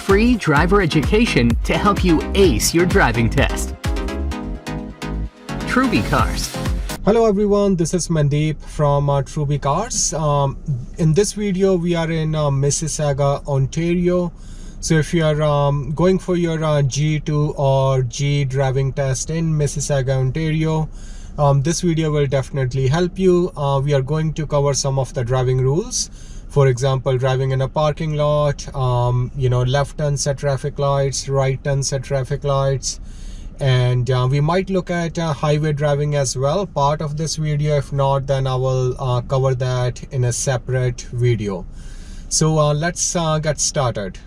free driver education to help you ace your driving test. Trubicars. Hello everyone, this is Mandeep from Trubicars. In this video, we are in Mississauga, Ontario. So if you are going for your G2 or G driving test in Mississauga, Ontario, this video will definitely help you. We are going to cover some of the driving rules. For example, driving in a parking lot, left turn set traffic lights, right turn set traffic lights, and we might look at highway driving as well, part of this video. If not, then I will cover that in a separate video. So let's get started.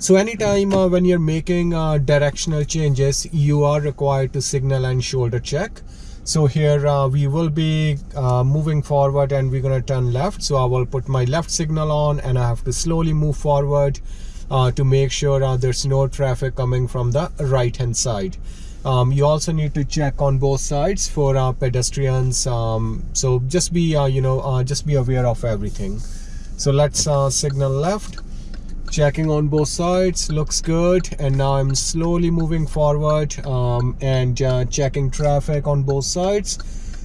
So anytime when you're making directional changes, you are required to signal and shoulder check. So here we will be moving forward and we're going to turn left. So I will put my left signal on and I have to slowly move forward to make sure there's no traffic coming from the right hand side. You also need to check on both sides for pedestrians. So just be just be aware of everything. So let's signal left. Checking on both sides, looks good, and now I'm slowly moving forward and checking traffic on both sides.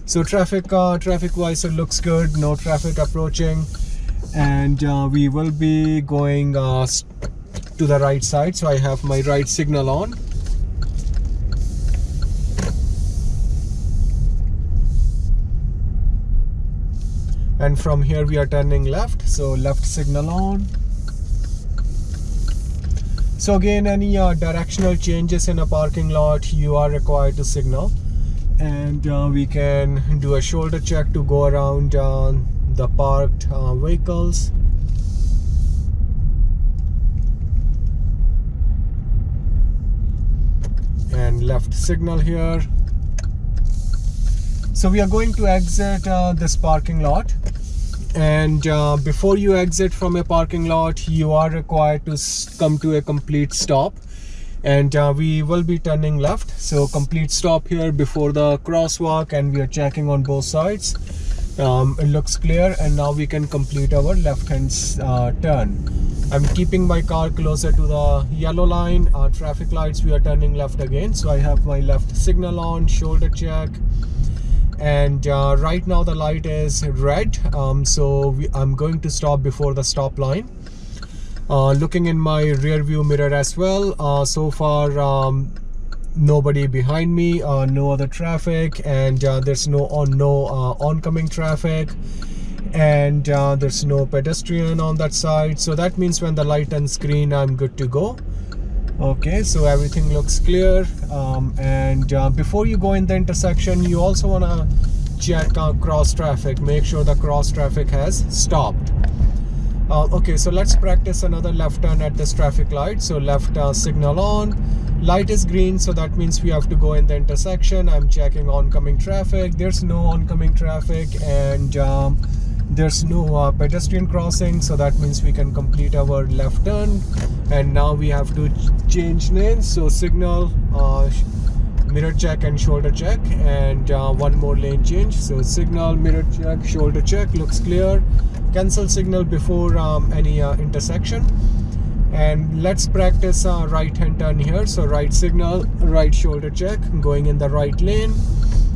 So traffic wise, it looks good, no traffic approaching, and we will be going to the right side. So I have my right signal on. And from here we are turning left, so left signal on. So again, any directional changes in a parking lot, you are required to signal, and we can do a shoulder check to go around the parked vehicles. And left signal here. So we are going to exit this parking lot. And before you exit from a parking lot, you are required to come to a complete stop, and we will be turning left. So complete stop here before the crosswalk, and we are checking on both sides. It looks clear, and now we can complete our left hand turn. I'm keeping my car closer to the yellow line. Traffic lights, we are turning left again. So I have my left signal on, shoulder check. And right now the light is red, so I'm going to stop before the stop line. Looking in my rear view mirror as well, so far nobody behind me, no other traffic, and there's no oncoming traffic, and there's no pedestrian on that side. So that means when the light turns green, I'm good to go. Okay, so everything looks clear, and before you go in the intersection, you also want to check cross traffic, make sure the cross traffic has stopped. Okay, so let's practice another left turn at this traffic light. So left signal on, light is green, so that means we have to go in the intersection. I'm checking oncoming traffic, there's no oncoming traffic, and there's no pedestrian crossing, so that means we can complete our left turn. And now we have to change lanes, so signal, mirror check and shoulder check, and one more lane change. So signal, mirror check, shoulder check, looks clear. Cancel signal before any intersection. And let's practice right hand turn here. So right signal, right shoulder check, going in the right lane.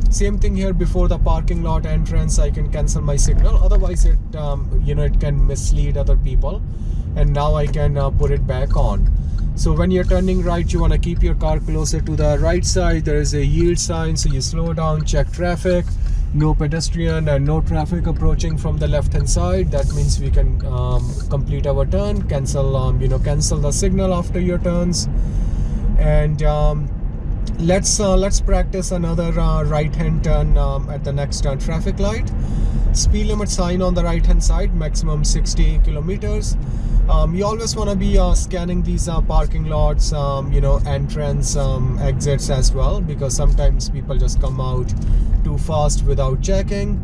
Same thing here before the parking lot entrance. I can cancel my signal, otherwise it it can mislead other people. And now I can put it back on. So when you're turning right, you want to keep your car closer to the right side. There is a yield sign, so you slow down, check traffic, no pedestrian and no traffic approaching from the left hand side. That means we can complete our turn, cancel cancel the signal after your turns. And let's practice another right hand turn at the next traffic light. Speed limit sign on the right hand side, maximum 60 kilometers. You always want to be scanning these parking lots, entrance, exits as well, because sometimes people just come out too fast without checking.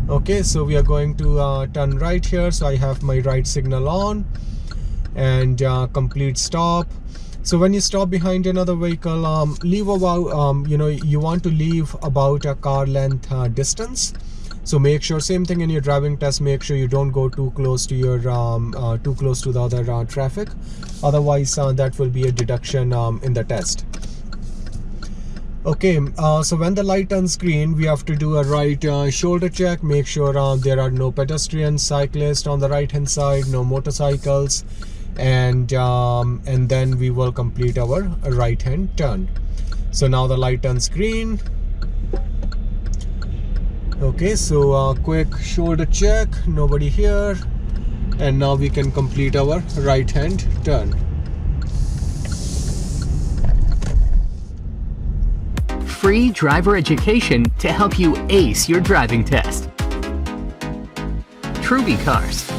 Okay, so we are going to turn right here. So I have my right signal on, and complete stop. So when you stop behind another vehicle, leave about you want to leave about a car length distance. So make sure, same thing in your driving test, make sure you don't go too close to your too close to the other traffic, otherwise that will be a deduction in the test. Okay, so when the light turns green, we have to do a right shoulder check. Make sure there are no pedestrians, cyclists on the right hand side, no motorcycles, and then we will complete our right hand turn. So now the light turns green. Okay, so quick shoulder check, nobody here, and now we can complete our right hand turn. Free driver education to help you ace your driving test. Trubicars.